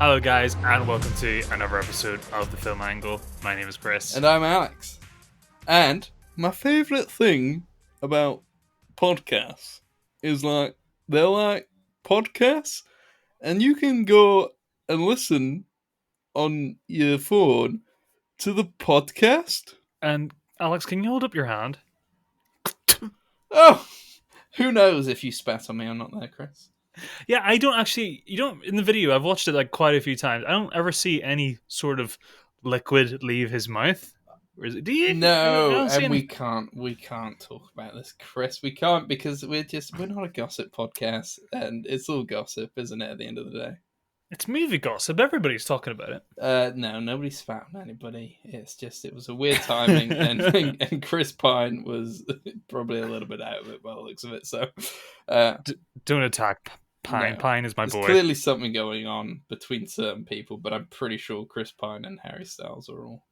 Hello, guys, and welcome to another episode of The Film Angle. My name is Chris. And I'm Alex. And my favourite thing about podcasts is they're like podcasts, and you can go and listen on your phone to the podcast. And Alex, can you hold up your hand? Oh, who knows if you spat on me or not there, Chris? Yeah, I don't actually. You don't in the video. I've watched it like quite a few times. I don't ever see any sort of liquid leave his mouth. Or is it? Do you? No, and we can't talk about this, Chris. We can't because we're not a gossip podcast, and it's all gossip, isn't it? At the end of the day. It's movie gossip. Everybody's talking about it. No, nobody spat on anybody. It's just it was a weird timing, and Chris Pine was probably a little bit out of it by the looks of it. So, don't attack Pine. No, Pine is my boy. There's clearly something going on between certain people, but I'm pretty sure Chris Pine and Harry Styles are all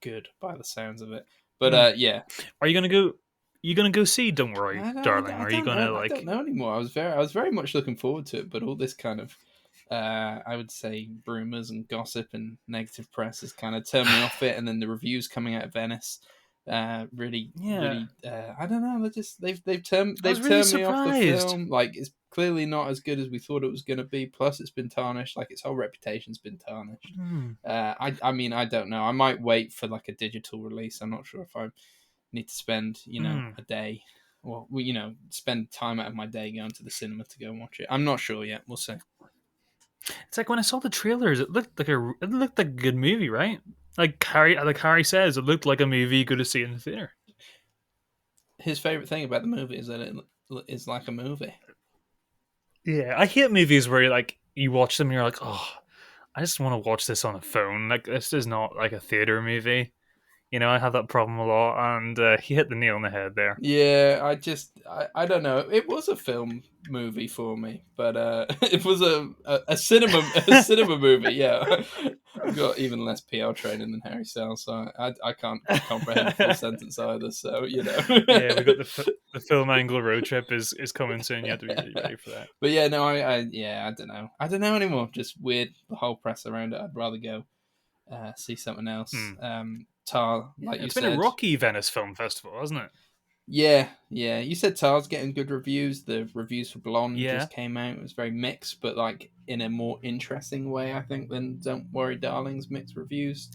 good by the sounds of it. But yeah, are you gonna go? You gonna go see Don't Worry, Darling? Or are you gonna I don't know anymore. I was very much looking forward to it, but all this kind of I would say rumors and gossip and negative press has kind of turned me off it, and then the reviews coming out of Venice really I don't know, they've turned me off the film. Like, it's clearly not as good as we thought it was going to be, plus it's been tarnished, like its whole reputation's been tarnished. I mean, I don't know, I might wait for like a digital release. I'm not sure if I need to spend a day, or spend time out of my day going to the cinema to go and watch it. I'm not sure yet, we'll see. It's like when I saw the trailers, it looked like a good movie, right? Like Harry says, it looked like a movie you go to see in the theater. His favorite thing about the movie is that it is like a movie. Yeah, I hate movies where you watch them and you're like, oh, I just want to watch this on a phone. Like, this is not like a theater movie. I have that problem a lot, and he hit the nail on the head there. Yeah, I don't know. It was a film movie for me, but it was a cinema movie. Yeah, I've got even less PR training than Harry Styles, so I can't comprehend a full sentence either. So Yeah, we got the Film Angle road trip is coming soon. You have to be really ready for that. But yeah, no, I don't know. I don't know anymore. Just weird, the whole press around it. I'd rather go see something else. Tar, like you said. It's been a rocky Venice Film Festival, hasn't it? Yeah. You said Tar's getting good reviews. The reviews for Blonde just came out. It was very mixed, but like in a more interesting way, I think, than Don't Worry Darling's mixed reviews.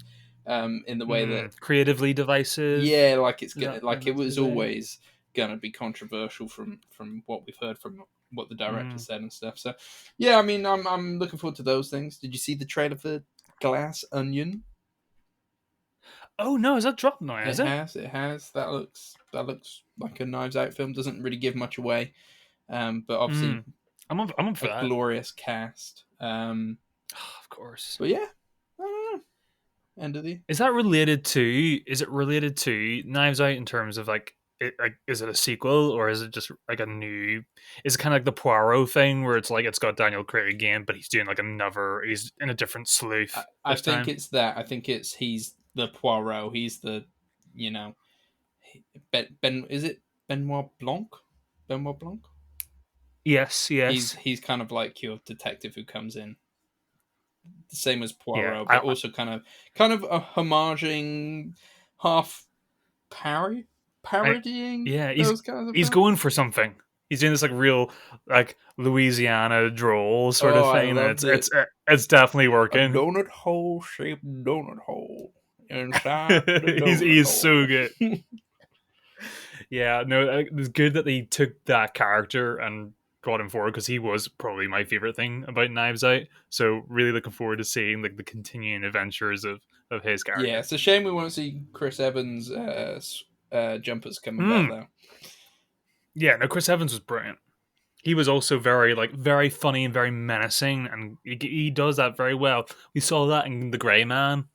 In the way that creatively divisive. Yeah, like it's gonna, like it was always gonna be controversial from what we've heard from what the director said and stuff. So yeah, I mean, I'm looking forward to those things. Did you see the trailer for Glass Onion? Oh no, is that dropped now? Is it? It has. That looks like a Knives Out film. Doesn't really give much away, but obviously, I'm up for that. Glorious cast. Of course. But yeah, I don't know. End of the. Is it related to Knives Out in terms of like, is it a sequel, or is it just like a new? Is it kind of like the Poirot thing where it's like it's got Daniel Craig again, but he's doing like he's in a different sleuth. I think it's that. I think he's the Poirot. He's the, Ben. Is it Benoit Blanc? Benoit Blanc. Yes. He's kind of like your detective who comes in, the same as Poirot, but also kind of a homaging, half parodying. He's going for something. He's doing this like real like Louisiana drawl sort of thing. It's definitely working. A donut hole shaped donut hole inside. He's so good. Yeah, no, it was good that they took that character and brought him forward, because he was probably my favorite thing about Knives Out. So really looking forward to seeing like the continuing adventures of his character. Yeah, it's a shame we won't see Chris Evans' jumpers coming back though. Yeah, no, Chris Evans was brilliant. He was also very funny and very menacing, and he does that very well. We saw that in The Grey Man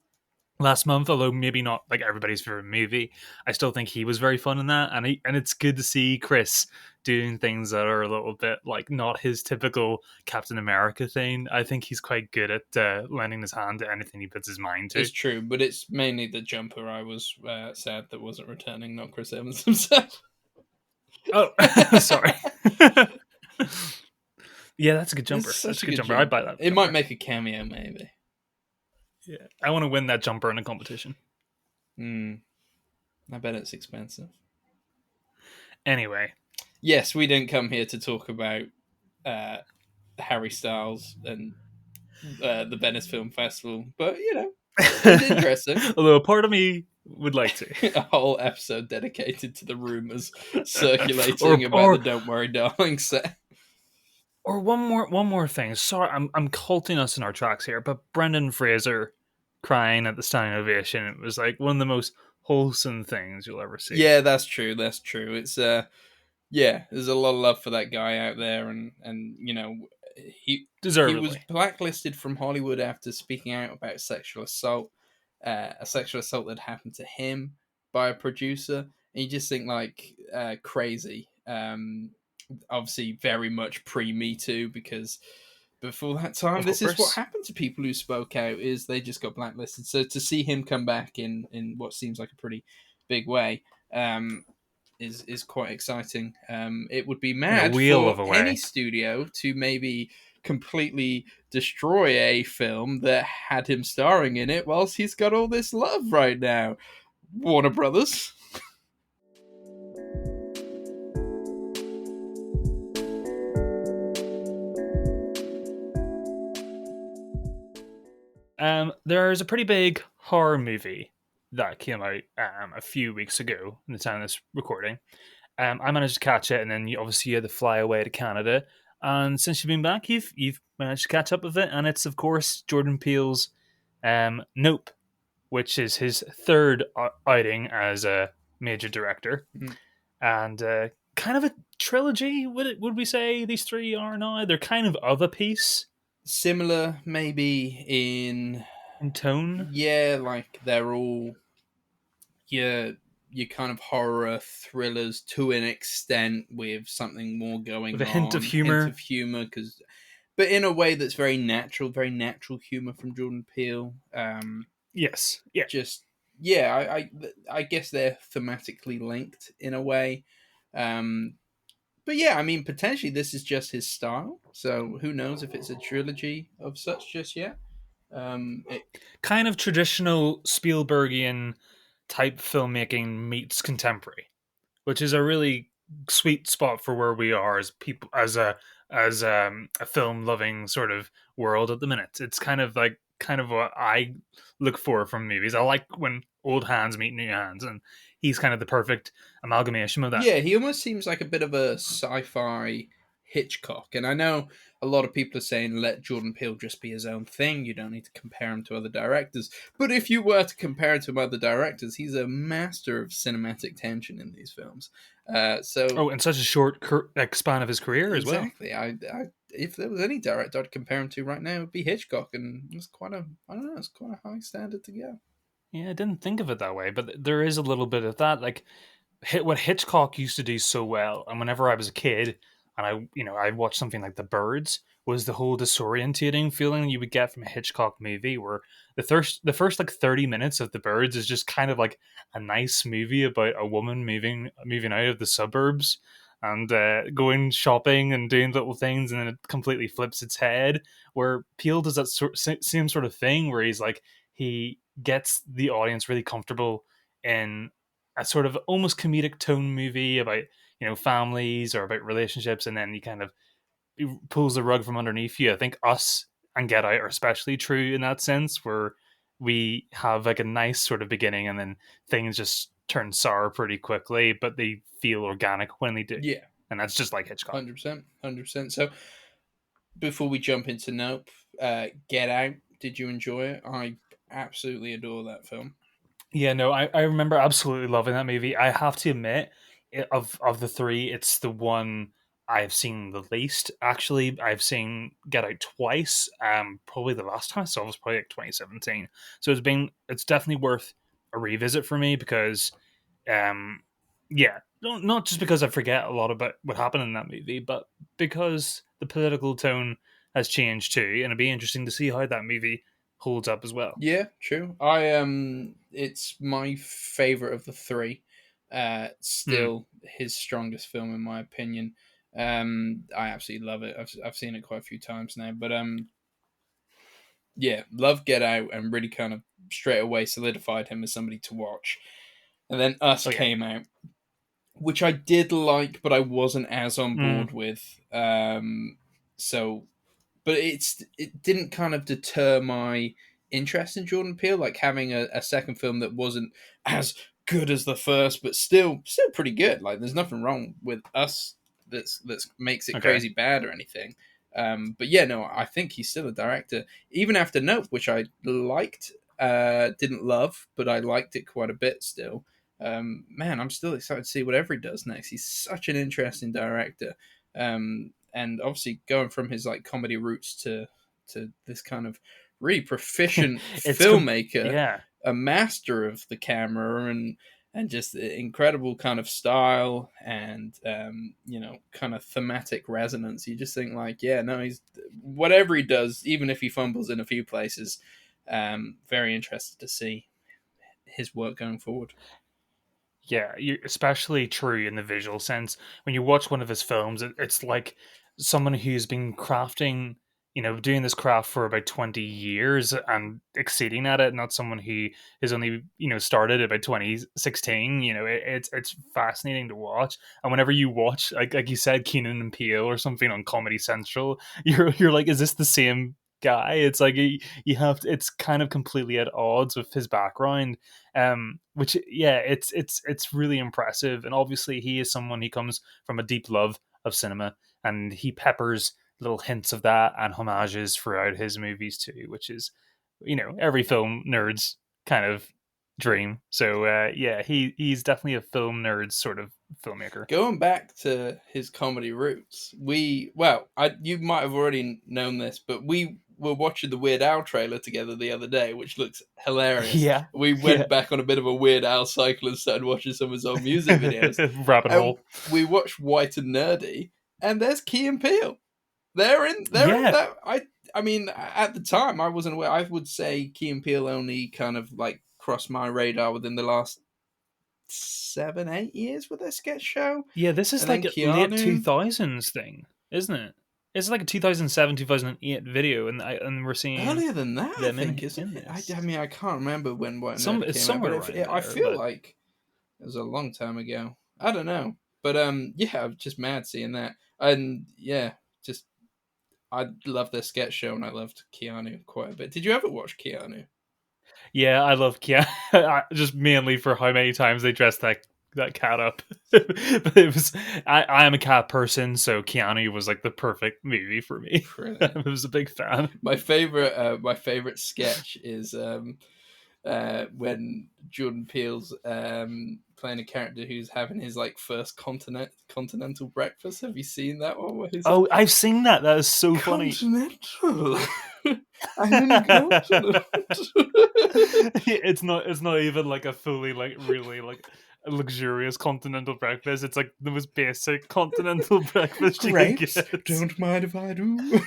last month, although maybe not like everybody's favorite movie. I still think he was very fun in that, and it's good to see Chris doing things that are a little bit like not his typical Captain America thing. I think he's quite good at lending his hand to anything he puts his mind to. It's true, but it's mainly the jumper I was sad that wasn't returning, not Chris Evans himself. Oh, sorry. Yeah, that's a good It's jumper. That's such a a good good jumper. I'd buy jumper. that It might jumper. make a cameo, maybe. Yeah, I want to win that jumper in a competition. Hmm. I bet it's expensive. Anyway, Yes, we didn't come here to talk about uh, Harry Styles and the Venice Film Festival, but it was interesting. although a part of me would like to, A whole episode dedicated to the rumors circulating or about the or "Don't Worry, Darling" set. or one more thing. Sorry, I'm culting us in our tracks here, but Brendan Fraser crying at the standing ovation. It was like one of the most wholesome things you'll ever see. Yeah, that's true. That's true. It's yeah, there's a lot of love for that guy out there, and he was Deservedly. blacklisted from Hollywood after speaking out about sexual assault, a sexual assault that happened to him by a producer. And you just think like crazy. Obviously, very much pre Me Too, because before that time, Of this is what course. happened to people who spoke out: is they just got blacklisted. So to see him come back in what seems like a pretty big way. Is quite exciting. It would be In a mad wheel for of a any way. studio to maybe completely destroy a film that had him starring in it whilst he's got all this love right now. Warner Brothers. There's a pretty big horror movie that came out a few weeks ago in the time of this recording. I managed to catch it, and then you had to fly away to Canada. And since you've been back, you've managed to catch up with it, and it's of course Jordan Peele's Nope, which is his third outing as a major director, Mhm. and kind of a trilogy. Would we say these three are now? They're kind of a piece Similar, maybe in in tone, yeah, like they're all your kind of horror thrillers to an extent with something more with going a hint of on, hint of humor. humor, because but in a way that's very natural humor from Jordan Peele. Yes, yeah, Just yeah, I guess they're thematically linked in a way. Um, but yeah, I mean, potentially this is just his style. So who knows if it's a trilogy of such just yet? It, kind of traditional Spielbergian type filmmaking meets contemporary, which is a really sweet spot for where we are as people as a film loving sort of world at the minute. It's kind of what I look for from movies. I like when old hands meet new hands, and he's kind of the perfect amalgamation of that. yeah, he almost seems like a bit of a sci-fi Hitchcock. And I know a lot of people are saying let Jordan Peele just be his own thing. You don't need to compare him to other directors. But if you were to compare him to other directors, he's a master of cinematic tension in these films. So Oh, in such a short span of his career as well. exactly, I if there was any director I'd compare him to right now, it would be Hitchcock, and it's quite a I don't know, it's quite a high standard to go. Yeah, I didn't think of it that way, but there is a little bit of that. Like what Hitchcock used to do so well, and whenever I was a kid and I watched something like The Birds, was the whole disorientating feeling you would get from a Hitchcock movie, where the first like 30 minutes of The Birds is just kind of like a nice movie about a woman moving out of the suburbs and going shopping and doing little things, and then it completely flips its head. Where Peele does that same sort of thing, where he gets the audience really comfortable in a sort of almost comedic tone movie about families or about relationships, and then he pulls the rug from underneath you. I think Us and Get Out are especially true in that sense, where we have like a nice sort of beginning, and then things just turn sour pretty quickly, but they feel organic when they do, Yeah, and that's just like Hitchcock. 100%, 100%. So before we jump into Nope, Get Out. Did you enjoy it? I absolutely adore that film. Yeah, no, I remember absolutely loving that movie. I have to admit, of the three, it's the one I've seen the least. Actually, I've seen Get Out twice. Probably the last time I saw it was probably like 2017. So it's definitely worth a revisit for me because, um, yeah, not just because I forget a lot about what happened in that movie, but because the political tone has changed too, and it'd be interesting to see how that movie holds up as well. Yeah, true. I it's my favorite of the three. Hmm. Still his strongest film in my opinion. I absolutely love it. I've seen it quite a few times now, but yeah, love Get Out and really kind of straight away solidified him as somebody to watch. And then Us Oh yeah. came out, which I did like, but I wasn't as on Mm, board with. So, but it didn't kind of deter my interest in Jordan Peele. Like having a second film that wasn't as good as the first, but still pretty good. Like there's nothing wrong with Us that's makes it okay. crazy bad or anything. But yeah, no, I think he's still a director. Even after Nope, which I liked, didn't love, but I liked it quite a bit still. Man, I'm still excited to see whatever he does next. He's such an interesting director. And obviously going from his like comedy roots to this kind of really proficient it's filmmaker, yeah. a master of the camera and just incredible kind of style and kind of thematic resonance. You just think like, yeah, no, he's whatever he does, even if he fumbles in a few places. Very interested to see his work going forward. Yeah, especially true in the visual sense. When you watch one of his films, it's like someone who's been crafting, doing this craft for about 20 years and exceeding at it, not someone who has only, started about 2016. It's fascinating to watch. And whenever you watch, like you said, Keenan and Peele or something on Comedy Central, you're like, is this the same guy? It's like you have to, it's kind of completely at odds with his background, which yeah, it's really impressive. And obviously he is someone, he comes from a deep love of cinema, and he peppers little hints of that and homages throughout his movies too, which is, every film nerd's kind of dream. So yeah, he's definitely a film nerd sort of filmmaker. Going back to his comedy roots, you might have already known this, but we were watching the Weird Al trailer together the other day, which looks hilarious. Yeah. We Yeah. went back on a bit of a Weird Al cycle and started watching some of his old music videos, Rabbit and hole. we watched White and Nerdy, and there's Key and Peele. They're in Yeah. that. I mean, at the time, I wasn't aware. I would say Key and Peele only kind of like crossed my radar within the last 7, 8 years with their sketch show, Yeah, this is and then like a late Keanu 2000s thing, isn't it? It's like a 2007, 2008 video, and we're seeing earlier than that, I them think, isn't in it? this. I mean, I can't remember when White and Nerdy It's came out, but somewhere around I there, feel but like it was a long time ago. I don't know, but yeah, I'm just mad seeing that, and yeah, just I love their sketch show, and I loved Keanu quite a bit. Did you ever watch Keanu? yeah, I love Keanu just mainly for how many times they dressed that cat up. But it was, I am a cat person, so Keanu was like the perfect movie for me. I Brilliant. was a big fan. My favorite sketch is when Jordan Peele's playing a character who's having his like first continental breakfast. Have you seen that one? Where he's like, Oh, I've seen that. That is so funny. continental. I'm incontinent. It's not even like a fully like really like a luxurious continental breakfast. It's like the most basic continental breakfast you can Grapes? get. Don't mind if I do.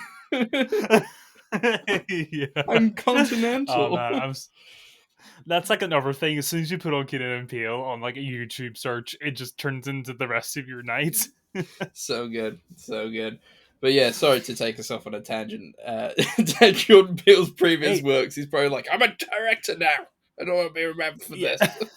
Yeah. I'm Oh continental. man, that's like another thing. As soon as you put on Keenan and Peele on like a YouTube search, it just turns into the rest of your night. So good, so good. But yeah, sorry to take us off on a tangent. Jordan Peele's previous Hey, works, he's probably like, I'm a director now. I don't want to be remembered for yeah. this.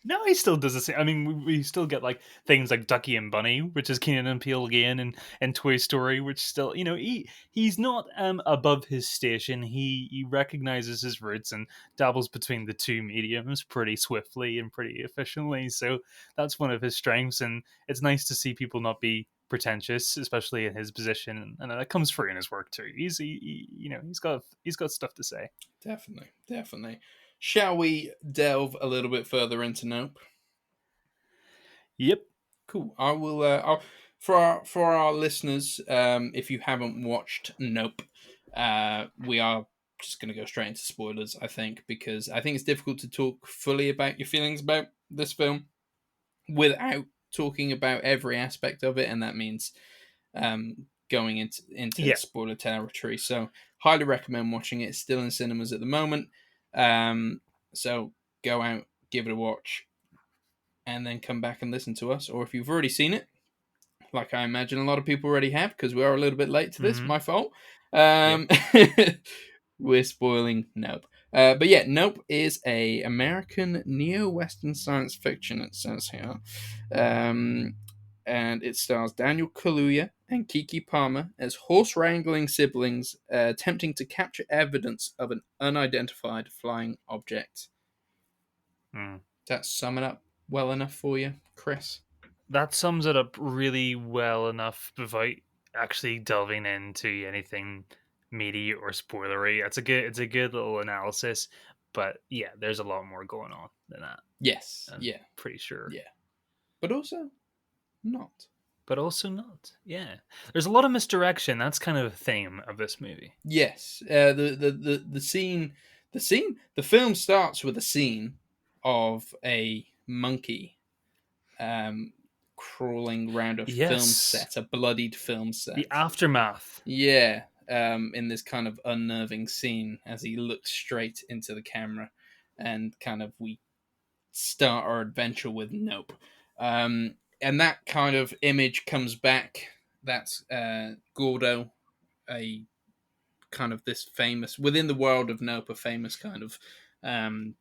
No, he still does the same. I mean, we still get like things like Ducky and Bunny, which is Keenan and Peele again, and Toy Story, which still, he's not above his station. He recognizes his roots and dabbles between the two mediums pretty swiftly and pretty efficiently. So that's one of his strengths, and it's nice to see people not be pretentious, especially in his position, and that comes through in his work too. He's got stuff to say. Definitely, definitely. Shall we delve a little bit further into Nope? Yep. Cool. I will. For our listeners, if you haven't watched Nope, we are just going to go straight into spoilers. I think because I think it's difficult to talk fully about your feelings about this film without talking about every aspect of it, and that means going into Yeah. spoiler territory. So, highly recommend watching it. It's still in cinemas at the moment. So go out, give it a watch, and then come back and listen to us. Or if you've already seen it, like I imagine a lot of people already have, because we are a little bit late to this. Mm-hmm. My fault. Yep. Um, we're spoiling Nope. But yeah, Nope is a American neo-Western science fiction, it says here. Um, and it stars Daniel Kaluuya and Kiki Palmer as horse wrangling siblings attempting to capture evidence of an unidentified flying object. Mm. Does that sum it up well enough for you, Chris? That sums it up really well enough without actually delving into anything meaty or spoilery. It's a good little analysis, but yeah, there's a lot more going on than that. Yes. I'm Yeah. pretty sure. Yeah. But also not. But also not. Yeah. There's a lot of misdirection. That's kind of a theme of this movie. Yes. The film starts with a scene of a monkey um, crawling around a film Yes. set, a bloodied film The set. aftermath. Yeah, in this kind of unnerving scene as he looks straight into the camera, and kind of we start our adventure with Nope. And that kind of image comes back. That's Gordo, a kind of this famous, within the world of Nope, a famous kind of um,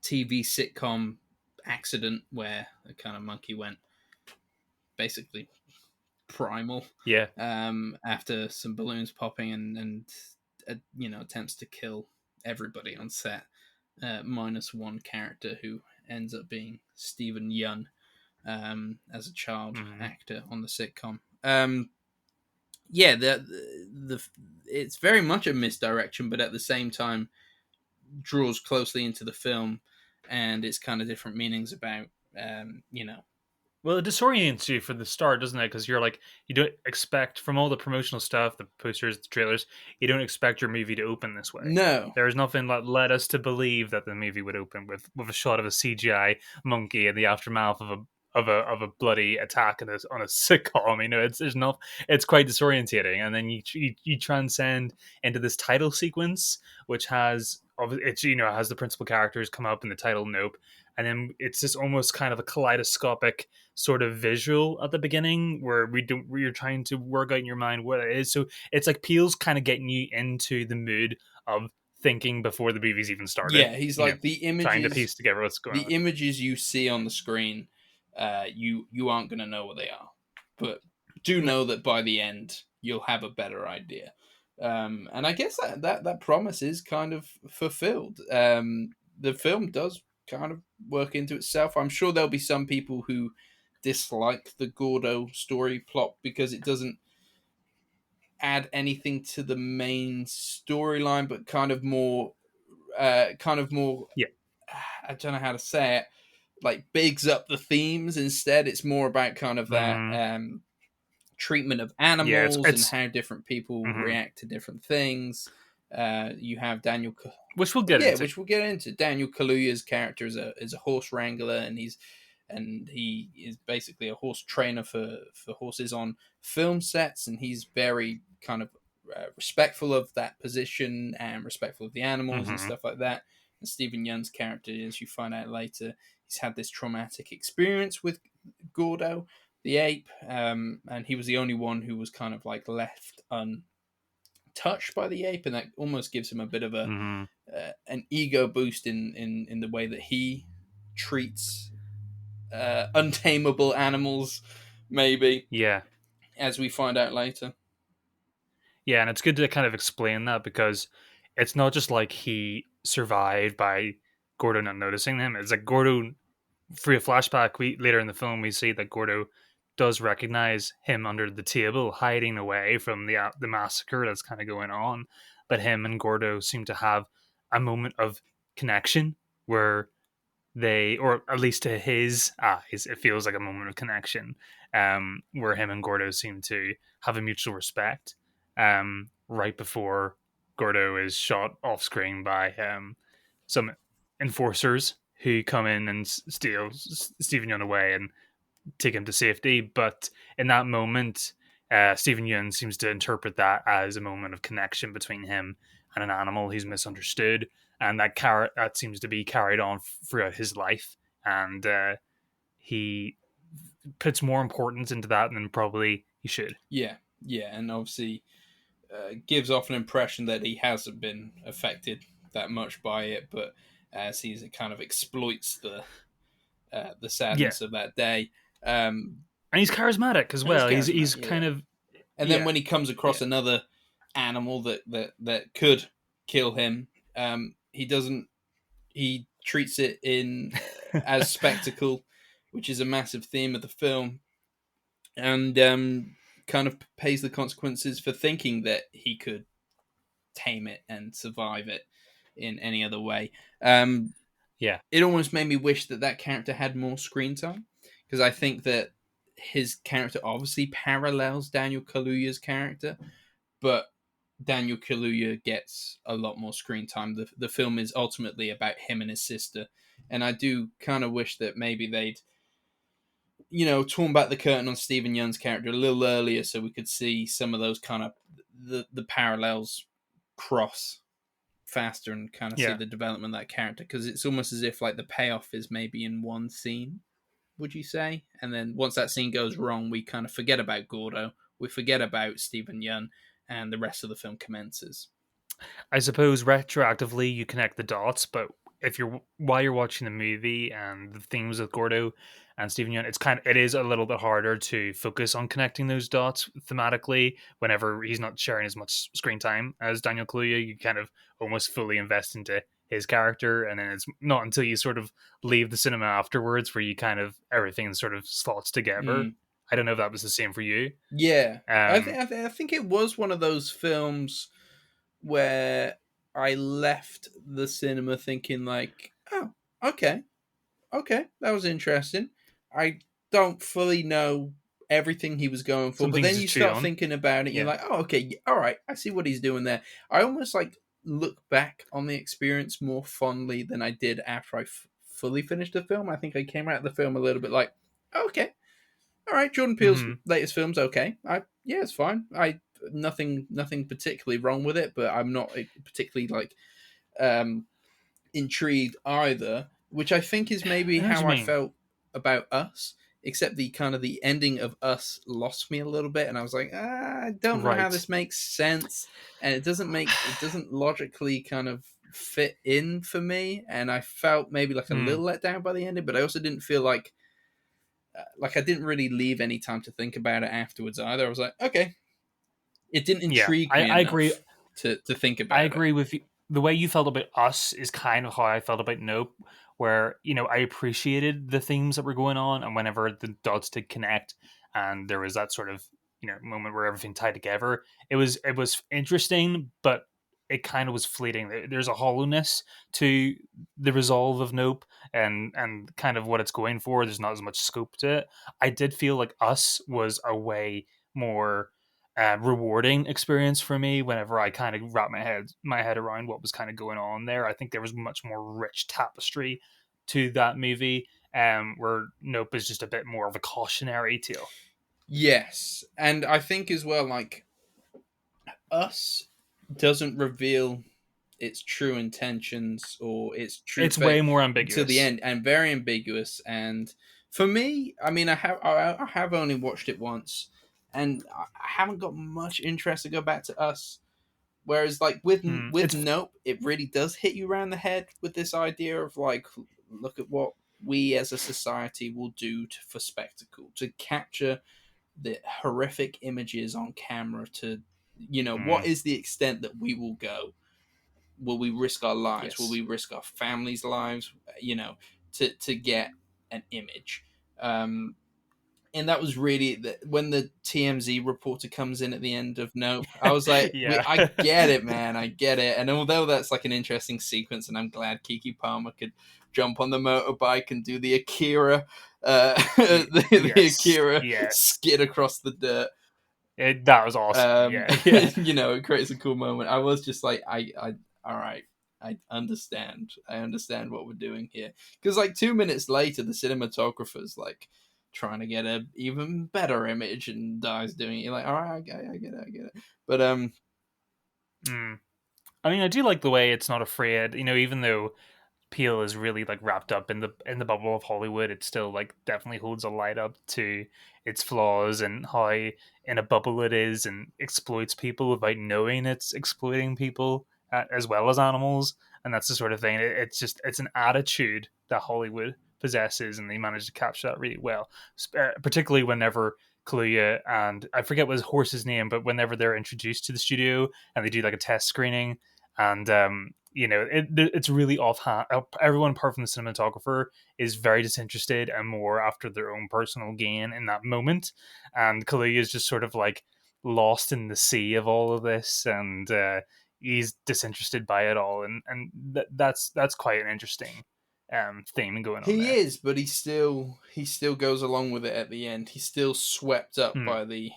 TV sitcom accident where a kind of monkey went basically primal Yeah. after some balloons popping and attempts to kill everybody on set, minus one character who ends up being Stephen Yun as a child Mm-hmm. actor on the sitcom. Yeah, the it's very much a misdirection, but at the same time draws closely into the film and its kind of different meanings about you know. Well, it disorients you for the start, doesn't it? Because you're like, you don't expect from all the promotional stuff, the posters, the trailers, you don't expect your movie to open this way. No. There is nothing that led us to believe that the movie would open with a shot of a CGI monkey in the aftermath of a bloody attack on a sitcom. You know, it's quite disorientating, and then you transcend into this title sequence, which has the principal characters come up in the title Nope, and then it's just almost kind of a kaleidoscopic sort of visual at the beginning where you're trying to work out in your mind what it is. So it's like Peele's kind of getting you into the mood of thinking before the movie's even started. Yeah, he's You know, like the trying to images piece together what's going the on. images you see on the screen, you aren't going to know what they are, but do No. know that by the end you'll have a better idea. And I guess that promise is kind of fulfilled. The film does kind of work into itself. I'm sure there'll be some people who dislike the Gordo story plot because it doesn't add anything to the main storyline, but kind of more. Yeah. I don't know how to say it, like bigs up the themes instead. It's more about kind of that Mm, treatment of yeah. animals and It's how different people mhm. react to different things. You have Which we'll get yeah, into. which we'll get into. Daniel Kaluuya's character is a horse wrangler, and he is basically a horse trainer for horses on film sets, and he's very kind of respectful of that position and respectful of the animals and Hmm. stuff like that. And Stephen Young's character, as you find out later, he's had this traumatic experience with Gordo, the ape, and he was the only one who was kind of like left untouched by the ape, and that almost gives him a bit of a Hmm. an ego boost in the way that he treats untamable animals, maybe, Yeah. as we find out later. Yeah, and it's good to kind of explain that because it's not just like he survived by Gordo not noticing him. It's like Gordo, for a flashback, we later in the film we see that Gordo does recognize him under the table, hiding away from the massacre that's kind of going on. But him and Gordo seem to have a moment of connection where they, or at least to his eyes, it feels like a moment of connection, where him and Gordo seem to have a mutual respect. Right before Gordo is shot off screen by some enforcers who come in and steal Stephen Yeun away and take him to safety. But in that moment, Stephen Yeun seems to interpret that as a moment of connection between him and an animal he's misunderstood, and that seems to be carried on throughout his life. And he puts more importance into that than probably he should. Yeah, yeah, and obviously gives off an impression that he hasn't been affected that much by it, but as he kind of exploits the Yeah, sadness of that day. Um, and he's charismatic as and he's well. He's charismatic, kind yeah. of And then yeah when he comes across yeah another animal that could kill him, he doesn't. He treats it in as spectacle, which is a massive theme of the film, and kind of pays the consequences for thinking that he could tame it and survive it in any other way. Um, yeah it almost made me wish that that character had more screen time, because I think that his character obviously parallels Daniel Kaluuya's character, but Daniel Kaluuya gets a lot more screen time. The film is ultimately about him and his sister, and I do kind of wish that maybe they'd torn back the curtain on Stephen Young's character a little earlier, so we could see some of those kind of the parallels cross faster and kind of see yeah. the development of that character, because it's almost as if like the payoff is maybe in one scene, would you say? And then once that scene goes wrong, we kind of forget about Gordo, we forget about Stephen Young, and the rest of the film commences. I suppose retroactively you connect the dots, but if you're while you're watching the movie and the themes with Gordo and Stephen Yeun, it is a little bit harder to focus on connecting those dots thematically whenever he's not sharing as much screen time as Daniel Kaluuya. You kind of almost fully invest into his character, and then it's not until you sort of leave the cinema afterwards where you kind of everything sort of slots together. Mm. I don't know if that was the same for you. Yeah, Um, I think it was one of those films where I left the cinema thinking like, oh, okay, okay, that was interesting. I don't fully know everything he was going for, some but things then to you chew start on. thinking about it, you're Yeah. like, oh, okay, all right, I see what he's doing there. I almost like look back on the experience more fondly than I did after I fully finished the film. I think I came out of the film a little bit like, oh, okay, all right, Jordan Peele's Hmm. latest film's okay. Yeah, it's fine. Nothing particularly wrong with it, but I'm not particularly like um intrigued either, which I think is maybe I know what you how I mean. felt about Us, except the kind of the ending of Us lost me a little bit, and I was like, I don't know how Right. this makes sense, and it doesn't logically kind of fit in for me, and I felt maybe like a Hmm. little let down by the ending, but I also didn't feel like I didn't really leave any time to think about it afterwards either. I was like, okay, it didn't Yeah, intrigue me I agree. enough to think I about it. agree with you. The way you felt about Us is kind of how I felt about Nope, where I appreciated the themes that were going on, and whenever the dots did connect, and there was that sort of moment where everything tied together, it was interesting, but it kind of was fleeting. There's a hollowness to the resolve of Nope, and kind of what it's going for. There's not as much scope to it. I did feel like Us was a way more rewarding experience for me whenever I kind of wrap my head around what was kind of going on there. I think there was much more rich tapestry to that movie, where Nope is just a bit more of a cautionary tale. Yes, and I think as well, like Us doesn't reveal its true intentions or its true It's way fate more until the ambiguous. end, and very ambiguous. And for me, I mean, I have only watched it once, and I haven't got much interest to go back to Us. Whereas, like with It's Nope, it really does hit you around the head with this idea of like, look at what we as a society will do for spectacle, to capture the horrific images on camera, to what mm, is the extent that we will go? Will we risk our lives? Will yes, we risk our families' lives? To get an image. Um, and that was really when the TMZ reporter comes in at the end of Nope. I was like, yeah, I get it, man, I get it. And although that's like an interesting sequence, and I'm glad Kiki Palmer could jump on the motorbike and do the Akira, the yes, Akira yes. skid across the dirt. That was awesome. Um, Yeah, yeah. it creates a cool moment. I was just like, all right. I understand. I understand what we're doing here. Because like 2 minutes later, the cinematographer's like trying to get a even better image, and Di's doing it. You're like, all right, I get it, I get it. But Mm. I mean, I do like the way it's not afraid. Even though Peele is really like wrapped up in the bubble of Hollywood. It still like definitely holds a light up to its flaws and how in a bubble it is and exploits people without knowing it's exploiting people as well as animals. And that's the sort of thing. It's just it's an attitude that Hollywood possesses, and they managed to capture that really well. Particularly whenever Kaluuya and I forget what his horse's name, but whenever they're introduced to the studio and they do like a test screening, and it's really offhand. Everyone apart from the cinematographer is very disinterested and more after their own personal gain in that moment, and Kaluuya is just sort of like lost in the sea of all of this, and he's disinterested by it all, and that's quite an interesting theme going on He there. is, but he still goes along with it at the end. He's still swept up Hmm. by the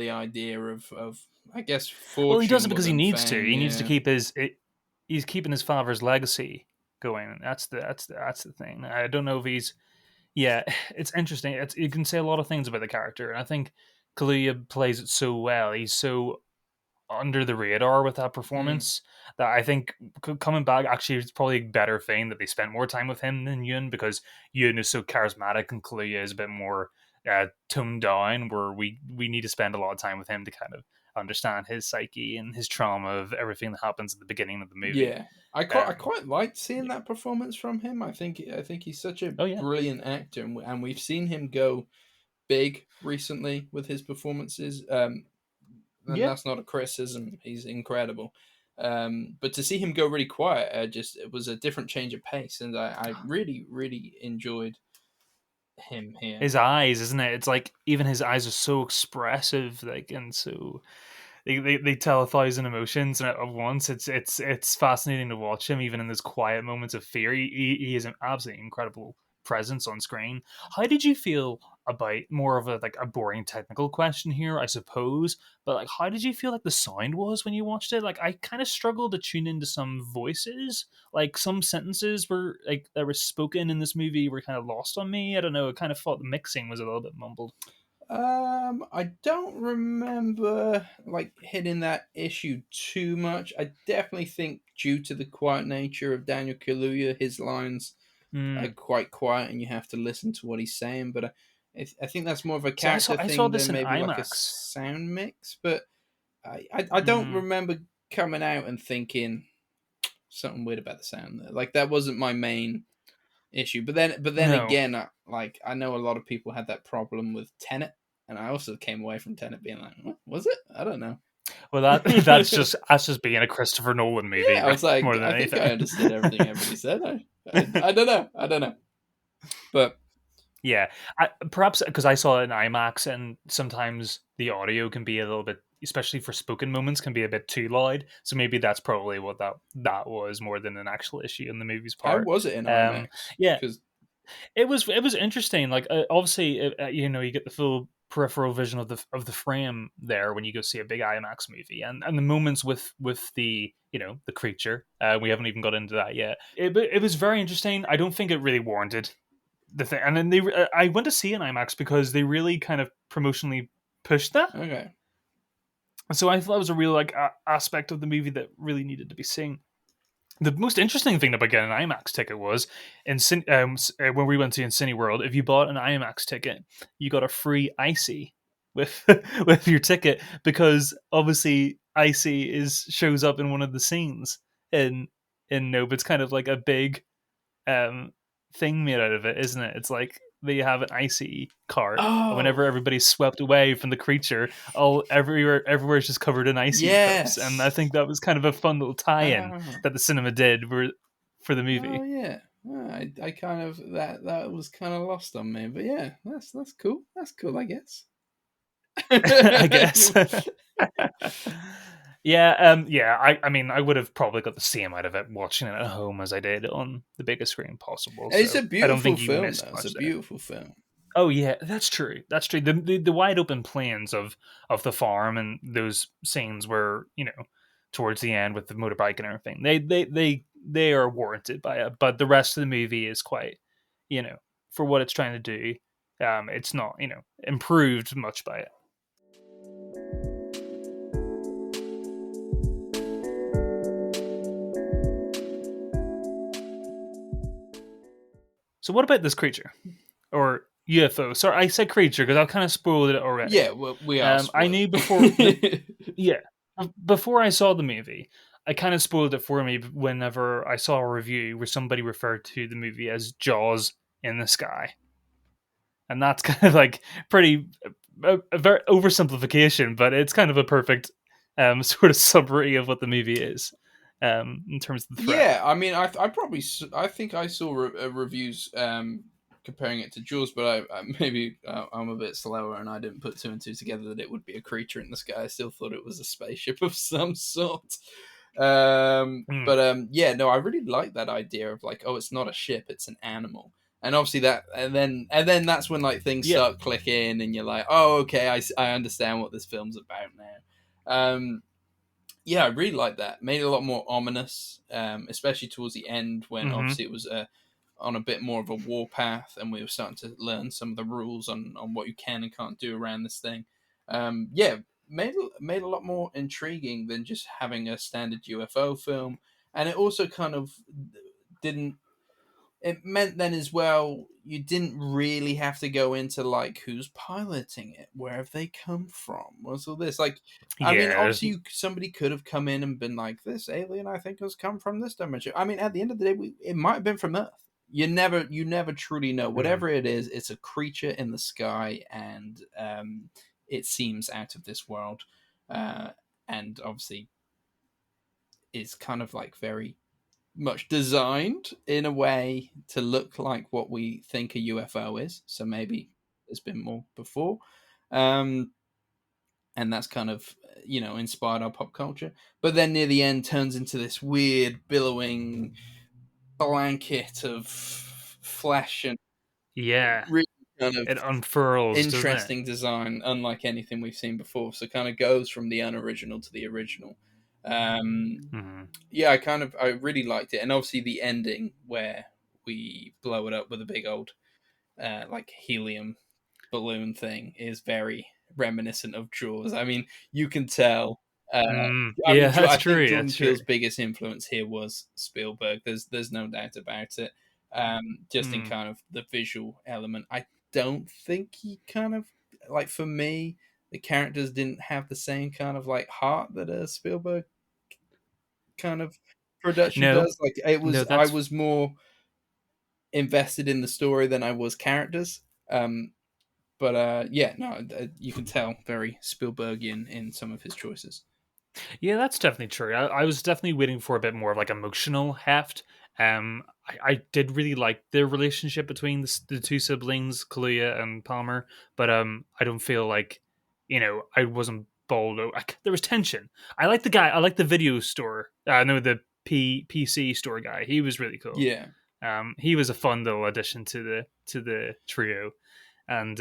idea of I guess Well, he does fortune it more because he than needs to. fame. He needs to Yeah, keep he's keeping his father's legacy going. That's the thing. I don't know if he's yeah. It's interesting. You can say a lot of things about the character, and I think Kaluuya plays it so well. He's so under the radar with that mm, performance that I think coming back actually it's probably a better thing that they spent more time with him than Yoon, because Yoon is so charismatic and Kaluuya is a bit more toned down. Where we need to spend a lot of time with him to kind of understand his psyche and his trauma of everything that happens at the beginning of the movie. yeah. I quite liked seeing Yeah. that performance from him. I think he's such a Oh yeah. brilliant actor, and we've seen him go big recently with his performances. And Yeah. that's not a criticism. He's incredible. But to see him go really quiet, just it was a different change of pace, and I really, really enjoyed him here. His eyes, isn't it? It's like even his eyes are so expressive, like and so they tell a thousand emotions at once. It's fascinating to watch him, even in those quiet moments of fear. He is an absolutely incredible presence on screen. How did you feel about more of a like a boring technical question here, I suppose? But like, how did you feel like the sound was when you watched it? Like, I kind of struggled to tune into some voices. Like, some sentences were like that were spoken in this movie were kind of lost on me. I don't know. I kind of thought the mixing was a little bit mumbled. I don't remember like hitting that issue too much. I definitely think due to the quiet nature of Daniel Kaluuya, his lines are Mm. quite quiet, and you have to listen to what he's saying. But I think that's more of a See, character I saw thing this than in maybe like a IMAX. sound mix. But I don't Mm. remember coming out and thinking something weird about the sound there. Like that wasn't my main issue. But then No. again, I know a lot of people had that problem with Tenet, and I also came away from Tenet being like, what was it? I don't know. Well, Yeah, that's just being a Christopher Nolan movie, I right? was like, More than I think I anything. understood everything everybody said. I don't know. I don't know. But Yeah, perhaps because I saw it in IMAX, and sometimes the audio can be a little bit, especially for spoken moments, can be a bit too loud. So maybe that's probably what that was more than an actual issue in the movie's how part. was it in Um, IMAX? yeah, Because it was interesting. Like obviously, you get the full peripheral vision of the frame there when you go see a big IMAX movie, and the moments with the the creature. We haven't even got into that yet. It was very interesting. I don't think it really warranted the thing. And then I went to see an IMAX because they really kind of promotionally pushed that. okay. So I thought it was a real like aspect of the movie that really needed to be seen. The most interesting thing about getting an IMAX ticket was when we went to Cineworld. If you bought an IMAX ticket, you got a free icy with with your ticket, because obviously icy is shows up in one of the scenes in Nope. It's kind of like a big um thing made out of it, isn't it? It's like they have an icy cart, and Oh whenever everybody's swept away from the creature, all everywhere's just covered in icy cups. And I yes. think that was kind of a fun little tie-in Oh, that the cinema did for the oh movie. yeah. I kind of that was kind of lost on me, but yeah, that's cool. That's cool, I guess. I guess. Yeah, yeah. I mean, I would have probably got the same out of it watching it at home as I did on the biggest screen possible. It's So a I don't beautiful think you film, missed though. It's a much there. beautiful film. Oh yeah, that's true. That's true. The wide open plains of the farm and those scenes where towards the end with the motorbike and everything, they are warranted by it. But the rest of the movie is quite, you know, for what it's trying to do, it's not improved much by it. So what about this creature or UFO? Sorry, I said creature because I've kind of spoiled it already. Yeah, well, we are I spoiling knew before the it. yeah before I saw the movie, I kind of spoiled it for me whenever I saw a review where somebody referred to the movie as Jaws in the sky, and that's kind of like pretty a very oversimplification, but it's kind of a perfect sort of summary of what the movie is in terms of the threat. Yeah, I mean, I probably I think I saw reviews comparing it to Jaws, but maybe I'm a bit slower and I didn't put two and two together that it would be a creature in the sky. I still thought it was a spaceship of some sort. Mm, But yeah, no, I really like that idea of like, oh, it's not a ship, it's an animal. And obviously that, and then that's when like things yeah. start clicking, and you're like, oh, okay, I understand what this film's about now. Yeah, I really like that. Made it a lot more ominous, especially towards the end when Hmm. obviously it was on a bit more of a warpath, and we were starting to learn some of the rules on what you can and can't do around this thing. Yeah, made a lot more intriguing than just having a standard UFO film, and it also kind of didn't it meant then as well you didn't really have to go into like who's piloting it, where have they come from, what's all this like. I mean, Yeah. obviously somebody could have come in and been like, this alien I think has come from this dimension. I mean, at the end of the day, it might have been from Earth. You never truly know. Mm, Whatever it is, it's a creature in the sky, and it seems out of this world, uh, and obviously is kind of like very much designed in a way to look like what we think a UFO is. So maybe there's been more before. Um, and that's kind of, inspired our pop culture. But then near the end turns into this weird billowing blanket of flesh and yeah. really kind of It unfurls, doesn't it? interesting design, unlike anything we've seen before. So kind of goes from the unoriginal to the original. Um, Hmm. yeah, I really liked it, and obviously the ending where we blow it up with a big old like helium balloon thing is very reminiscent of Jaws. I mean, you can tell. Uh, I Yeah, mean, that's I think true. Jordan That's true. Peele's biggest influence here was Spielberg. There's no doubt about it. Just in Mm. kind of the visual element, I don't think he kind of like for me the characters didn't have the same kind of like heart that a Spielberg kind of production No, does. Like it no, was, I that's was more invested in the story than I was characters. But yeah, no, you can tell very Spielbergian in some of his choices. yeah, that's definitely true. I was definitely waiting for a bit more of like emotional heft. I did really like the relationship between the two siblings, Kaluuya and Palmer, but I don't feel like I wasn't bowled. There was tension. I like the guy. I like the video store. No, the PC store guy. He was really cool. Yeah, He was a fun little addition to the trio, and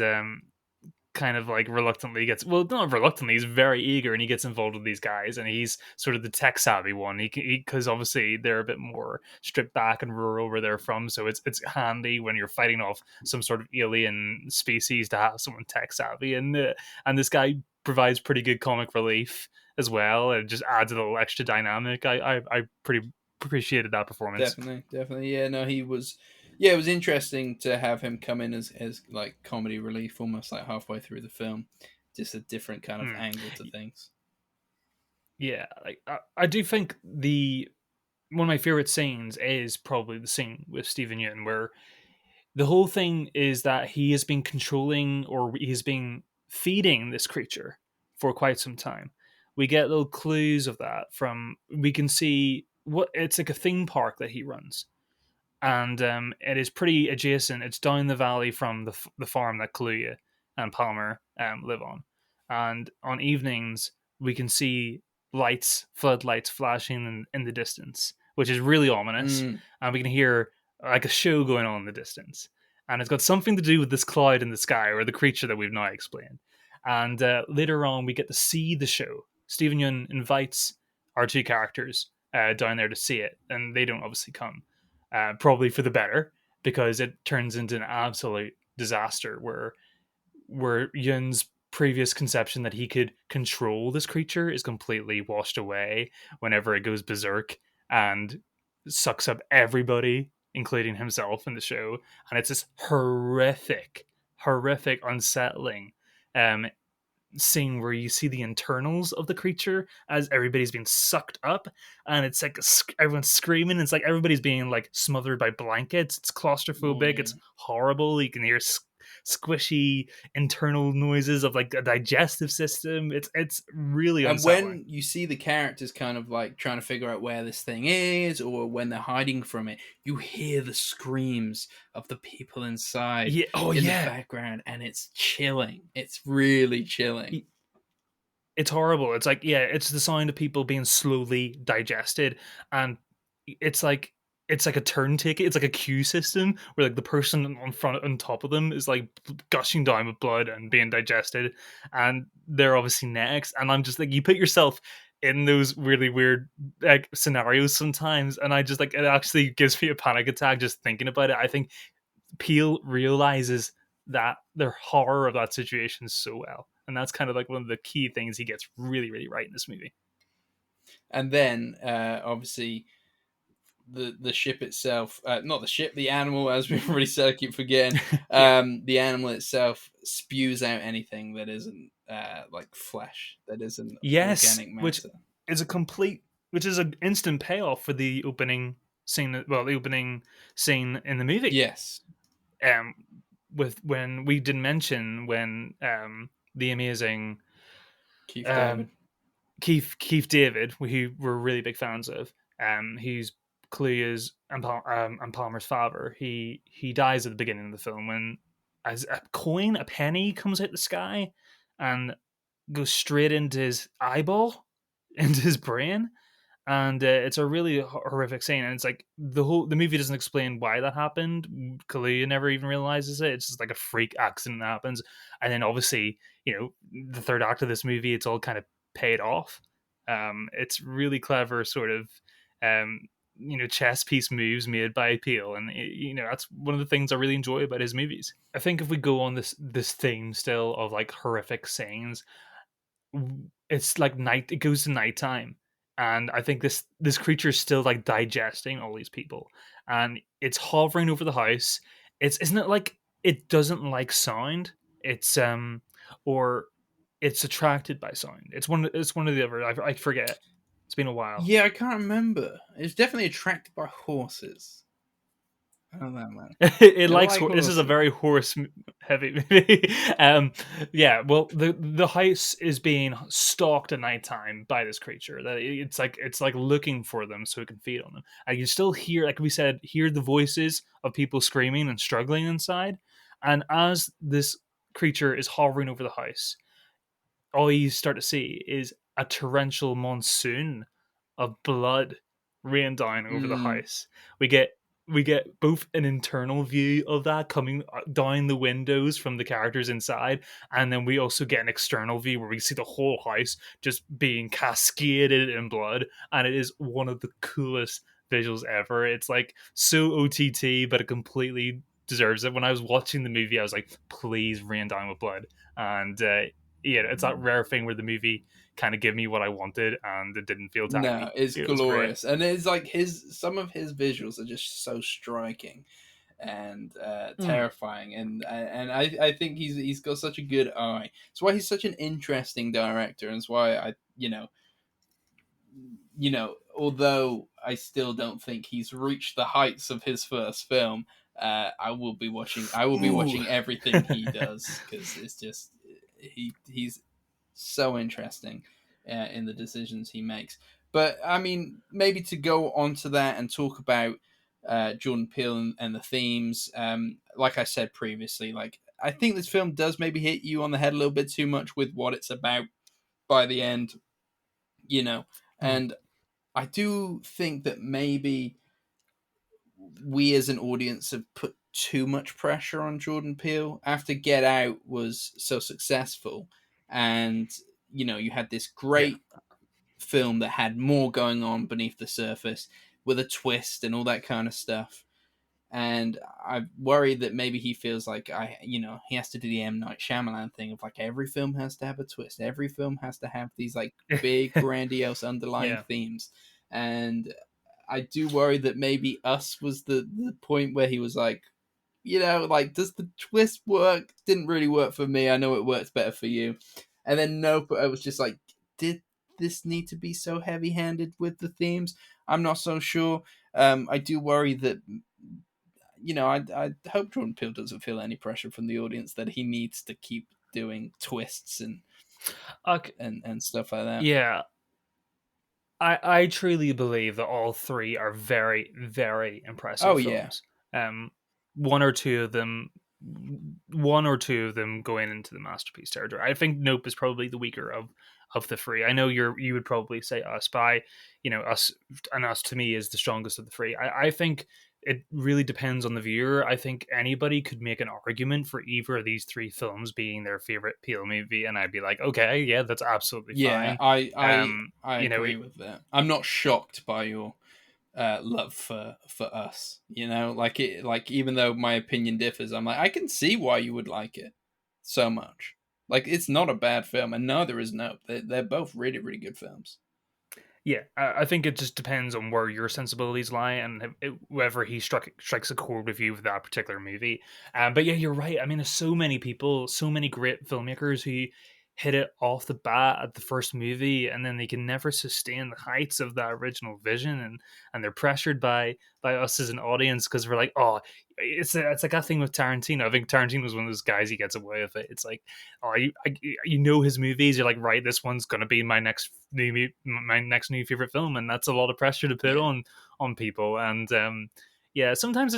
kind of like reluctantly gets well not reluctantly, he's very eager and he gets involved with these guys, and he's sort of the tech savvy one. Because obviously they're a bit more stripped back and rural where they're from, so it's handy when you're fighting off some sort of alien species to have someone tech savvy, and this guy provides pretty good comic relief as well. It just adds a little extra dynamic. I pretty appreciated that performance. definitely, definitely. Yeah, no, he was. Yeah, it was interesting to have him come in as like comedy relief, almost like halfway through the film, just a different kind of Hmm. angle to things. Yeah, like I do think the one of my favorite scenes is probably the scene with Stephen Yeun, where the whole thing is that he has been controlling or he's been feeding this creature for quite some time. We get little clues of that from we can see what it's like a theme park that he runs, and it is pretty adjacent. It's down the valley from the farm that Kaluuya and Palmer live on, and on evenings we can see lights, floodlights flashing in the distance, which is really ominous, Mm, and we can hear like a show going on in the distance, and it's got something to do with this cloud in the sky or the creature that we've now explained, and later on we get to see the show. Stephen Yun invites our two characters down there to see it, and they don't obviously come, probably for the better, because it turns into an absolute disaster where Yun's previous conception that he could control this creature is completely washed away whenever it goes berserk and sucks up everybody including himself in the show, and it's this horrific, unsettling um, scene where you see the internals of the creature as everybody's being sucked up, and it's like everyone's screaming. It's like everybody's being like smothered by blankets. It's Oh claustrophobic. yeah. It's horrible. You can hear squishy internal noises of like a digestive system. It's really And unsettling. when you see the characters kind of like trying to figure out where this thing is, or when they're hiding from it, you hear the screams of the people inside Yeah. Oh in the yeah. background, and it's chilling. It's really chilling. It's horrible. It's like, yeah, it's the sound of people being slowly digested, and it's like it's like a turn ticket. It's like a queue system where like the person on top of them is like gushing down with blood and being digested, and they're obviously next. And I'm just like, you put yourself in those really weird like scenarios sometimes, and I just like, it actually gives me a panic attack just thinking about it. I think Peel realizes that the horror of that situation so well. And that's kind of like one of the key things he gets really, really right in this movie. And then obviously the ship itself, not the ship, the animal, as we've already said, I keep forgetting. Yeah. The animal itself spews out anything that isn't like flesh, that isn't Yes, organic matter. which is an instant payoff for the opening scene. Well, the opening scene in the movie. Yes, Um, with when we didn't mention when the amazing Keith um David. Keith David, who we're really big fans of, he's Clea's and Palmer's father. He dies at the beginning of the film when as a penny comes out the sky and goes straight into his eyeball, into his brain, and it's a really horrific scene. And it's like the movie doesn't explain why that happened. Kaluuya never even realizes it. It's just like a freak accident that happens, and then obviously, the third act of this movie, it's all kind of paid off. It's really clever, sort of, um, chess piece moves made by Peele, and that's one of the things I really enjoy about his movies. I think if we go on this theme still of like horrific scenes, it's like night. It goes to nighttime, and I think this creature is still like digesting all these people, and it's hovering over the house. Isn't it like it doesn't like sound? It's or it's attracted by sound. It's one of the other. I forget. It's been a while. Yeah, I can't remember. It's definitely attracted by horses. I don't know, man. It They likes like this is a horses. very horse heavy movie. Yeah, well, the house is being stalked at nighttime by this creature. That it's like looking for them so it can feed on them. And you still hear, like we said, hear the voices of people screaming and struggling inside. And as this creature is hovering over the house, all you start to see is a torrential monsoon of blood rain down over the Mm, house. We get both an internal view of that coming down the windows from the characters inside, and then we also get an external view where we see the whole house just being cascaded in blood, and it is one of the coolest visuals ever. It's like so OTT, but it completely deserves it. When I was watching the movie, I was like, please rain down with blood. And yeah, it's that rare thing where the movie kind of gave me what I wanted, and it didn't feel no, tacky. it's It was great. glorious, and it's like some of his visuals are just so striking and Mm, terrifying, and I think he's got such a good eye. It's why he's such an interesting director, and it's why although I still don't think he's reached the heights of his first film, I will be watching. I will be ooh, watching everything he does because it's just he's so interesting in the decisions he makes. But I mean, maybe to go on to that and talk about Jordan Peele and the themes. Like I said previously, like I think this film does maybe hit you on the head a little bit too much with what it's about by the end, you know. mm, And I do think that maybe we as an audience have put too much pressure on Jordan Peele after Get Out was so successful, and you had this yeah. great film that had more going on beneath the surface with a twist and all that kind of stuff. And I worry that maybe he feels like he has to do the M Night Shyamalan thing of like every film has to have a twist, every film has to have these like big grandiose underlying Yeah. themes, and I do worry that maybe Us was the point where he was like, like, does the twist work? Didn't really work for me. I know it works better for you. And then Nope, I was just like, did this need to be so heavy handed with the themes? I'm not so sure. I do worry that, I hope Jordan Peele doesn't feel any pressure from the audience that he needs to keep doing twists and Okay, and stuff like that. yeah, I truly believe that all three are very, very Oh impressive yeah, films. Um, one or two of them, one or two of them going into the masterpiece territory. I think Nope is probably the weaker of the three. I know you would probably say Us, but Us and Us to me is the strongest of the three. I think it really depends on the viewer. I think anybody could make an argument for either of these three films being their favorite Peele movie, and I'd be like, okay, yeah, that's absolutely yeah. fine. I You know, agree with that. I'm not shocked by your love for Us. Like even though my opinion differs, I'm like, I can see why you would like it so much. Like, it's not a bad film, and neither is Nope. They're both really, really good films. yeah, I think it just depends on where your sensibilities lie and whether he strikes a chord with you with that particular movie. But yeah, you're right. I mean, there's so many people, so many great filmmakers who hit it off the bat at the first movie, and then they can never sustain the heights of that original vision, and they're pressured by us as an audience because we're like, oh, it's like that thing with Tarantino. I think Tarantino was one of those guys he gets away with it. It's like, oh, you know his movies. You're like, right, this one's gonna be my next new favorite film, and that's a lot of pressure to put Yeah, on people. And yeah, sometimes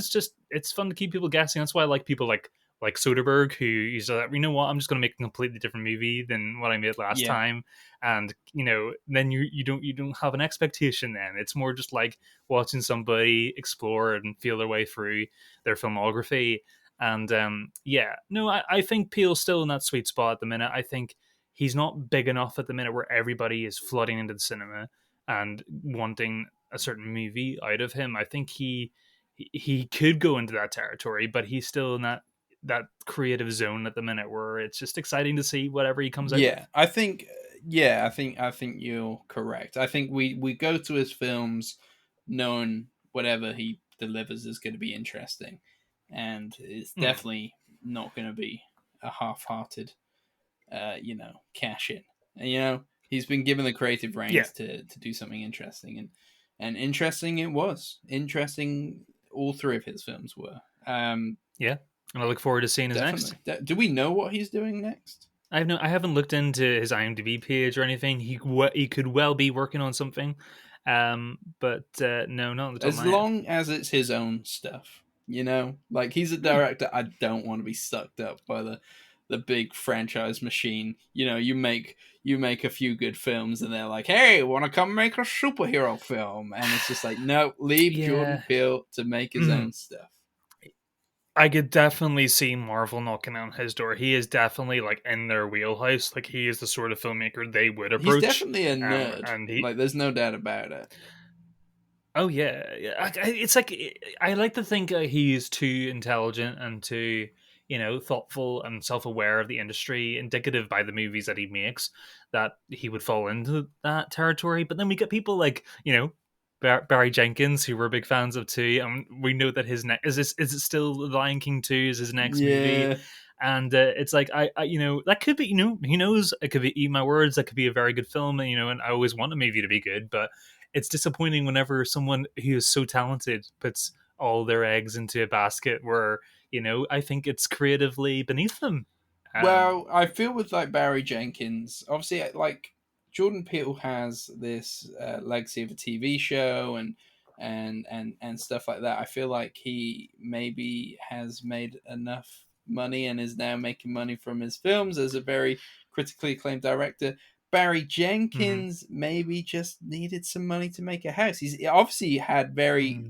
it's fun to keep people guessing. That's why I like people like Soderbergh, who he's like, you know what, I'm just going to make a completely different movie than what I made last yeah, time, and then you don't have an expectation. Then it's more just like watching somebody explore and feel their way through their filmography. And yeah, no, I think Peele's still in that sweet spot at the minute. I think he's not big enough at the minute where everybody is flooding into the cinema and wanting a certain movie out of him. I think he could go into that territory, but he's still in that creative zone at the minute where it's just exciting to see whatever he comes out with. yeah. I think you're correct. I think we go to his films knowing whatever he delivers is going to be interesting, and it's Mm, definitely not going to be a half-hearted, cash in. And, he's been given the creative yeah, reins to do something interesting, and interesting it was. Interesting, all three of his films were. yeah, and I look forward to seeing his next. Definitely. Do we know what he's doing next? I haven't looked into his IMDb page or anything. He could well be working on something, but no, not on the top of As my head. long as it's his own stuff, like, he's a director. I don't want to be sucked up by the big franchise machine. You make a few good films, and they're like, "Hey, want to come make a superhero film?" And it's just like, no, leave Jordan Yeah, Peele to make his mm, own stuff. I could definitely see Marvel knocking on his door. He is definitely like in their wheelhouse. Like he is the sort of filmmaker they would He's approach. definitely a nerd. And he Like, there's no doubt about it. Oh yeah, yeah. It's like I like to think he's too intelligent and too thoughtful and self-aware of the industry, indicative by the movies that he makes, that he would fall into that territory. But then we get people like Barry Jenkins, who we're big fans of too, and we know that his next is it still The Lion King 2 is his next movie. Yeah. And it's like that could be he knows it could be Eat My Words, that could be a very good film, and I always want a movie to be good, but it's disappointing whenever someone who is so talented puts all their eggs into a basket where I think it's creatively beneath them. um Well, I feel with, like, Barry Jenkins, obviously, like, Jordan Peele has this legacy of a TV show and stuff like that. I feel like he maybe has made enough money and is now making money from his films as a very critically acclaimed director. Barry mhm. Jenkins maybe just needed some money to make a house. He's obviously had very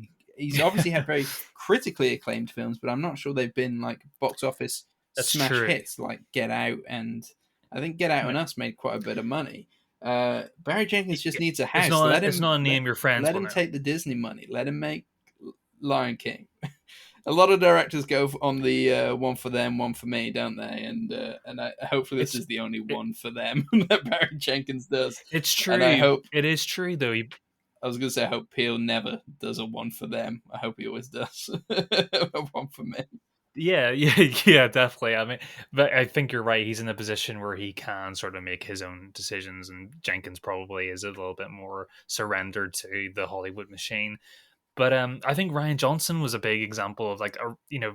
critically acclaimed films, but I'm not sure they've been, like, box office That's smash true. hits like Get Out, and I think Get Out No, and Us made quite a bit of money. Barry Jenkins just needs a it's house. not Let it's him not a let name your friends let will him know. take the Disney money. Let him make Lion King. A lot of directors go on the one for them, one for me, don't they? And hopefully this it's is the only it, one for them that Barry Jenkins does. it's And I true. hope, It is true though. I was going to say, I hope Peele never does a one for them. I hope he always does a one for me. Yeah, yeah, yeah, definitely. I mean, but I think you're right. He's in a position where he can sort of make his own decisions, and Jenkins probably is a little bit more surrendered to the Hollywood machine. But I think Ryan Johnson was a big example of like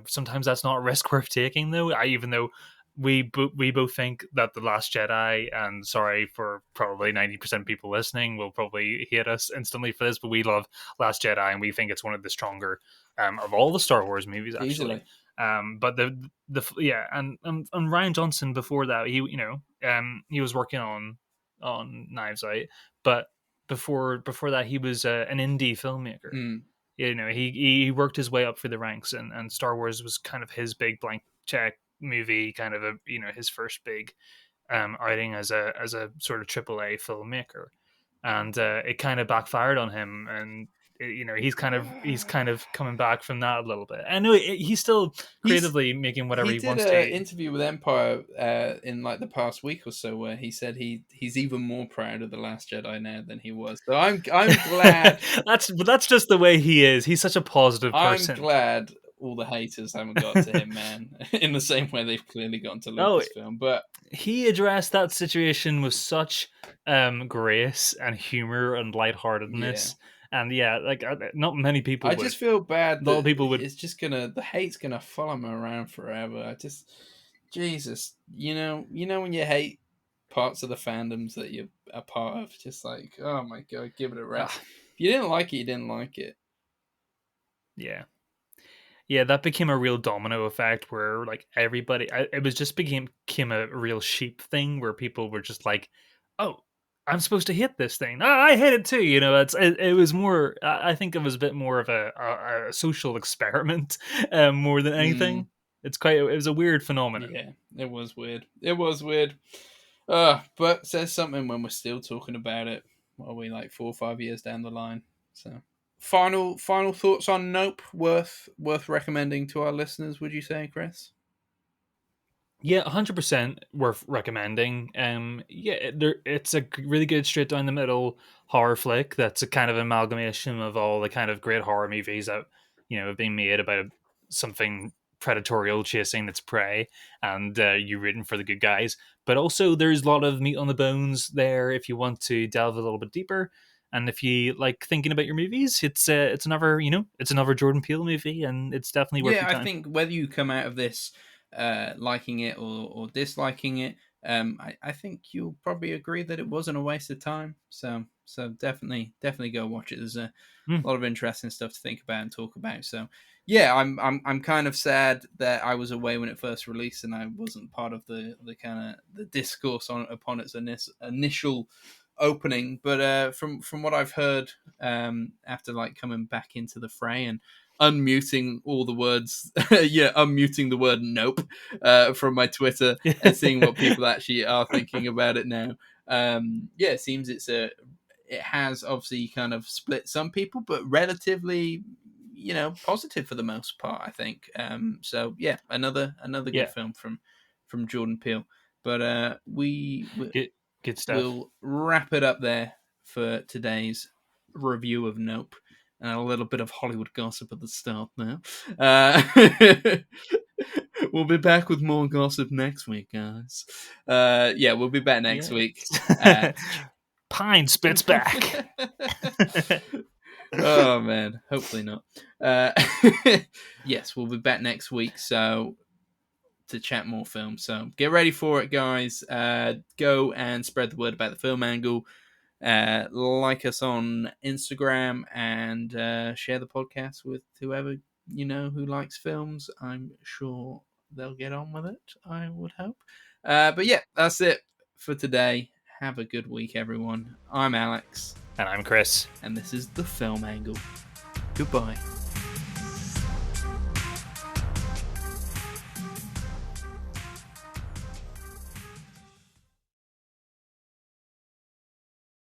sometimes that's not a risk worth taking though. Even though we both think that the Last Jedi, and sorry for probably 90% of people listening will probably hate us instantly for this, but we love Last Jedi and we think it's one of the stronger of all the Star Wars movies actually. Easily. But the yeah, and Ryan Johnson before that he was working on Knives Out, but before that he was an indie filmmaker. Mm. He worked his way up through the ranks, and Star Wars was kind of his big blank check movie, kind of his first big outing as a sort of AAA filmmaker, and it kind of backfired on him, and he's kind of coming back from that a little bit. I know he's still He's creatively making whatever he he did wants an to. interview with Empire in like the past week or so where he said he's even more proud of the Last Jedi now than he was. So I'm glad. That's just the way he is. He's such a positive I'm person. glad all the haters haven't got to him, man. In the same way they've clearly gotten to Oh, Lucasfilm, but he addressed that situation with such grace and humor and yeah. lightheartedness, and yeah, like not many people I would. just feel A bad lot of that people would. it's just gonna the hate's gonna follow me around forever. I just Jesus, when you hate parts of the fandoms that you're a part of, just like, oh my god, give it a rest. Ah, If you didn't like it, you didn't like it. yeah, yeah, that became a real domino effect where like it was just became a real sheep thing where people were just like, oh, I'm supposed to hate this thing. Oh, I hate it too. It was more. I think it was a bit more of a social experiment more than Mm, anything. It was a weird phenomenon. yeah, it was weird. It was weird. But says something when we're still talking about it. What are we, like 4 or 5 years down the line? So final thoughts on Nope. Worth recommending to our listeners. Would you say, Chris? Yeah, 100% worth recommending. Yeah, it's a really good straight down the middle horror flick. That's a kind of amalgamation of all the kind of great horror movies that have been made about something predatorial chasing its prey, and you rooting for the good guys. But also, there's a lot of meat on the bones there if you want to delve a little bit deeper. And if you like thinking about your movies, it's another Jordan Peele movie, and it's definitely worth Yeah, your I time. think whether you come out of this liking it or disliking it, I think you'll probably agree that it wasn't a waste of time. So definitely go watch it. There's a Mm. lot of interesting stuff to think about and talk about. So yeah, I'm kind of sad that I was away when it first released and I wasn't part of the kind of the discourse upon its initial opening. But from what I've heard, after like coming back into the fray and unmuting all the words, yeah, unmuting the word nope from my Twitter and seeing what people actually are thinking about it now. Yeah, it seems it has obviously kind of split some people, but relatively, positive for the most part, I think. So yeah, another good Yeah, film from Jordan Peele. But good, good stuff. we'll wrap it up there for today's review of Nope. And a little bit of Hollywood gossip at the start now. We'll be back with more gossip next week, guys. Yeah, we'll be back next week. Uh, Yes. Pine spits back. oh man, hopefully not. Yes, we'll be back next week. So to chat more films. So get ready for it, guys. Go and spread the word about the film angle. Like us on Instagram and share the podcast with whoever who likes films. I'm sure they'll get on with it. I would hope. But yeah, that's it for today. Have a good week, everyone. I'm Alex, And I'm Chris. and this is the Film Angle. Goodbye.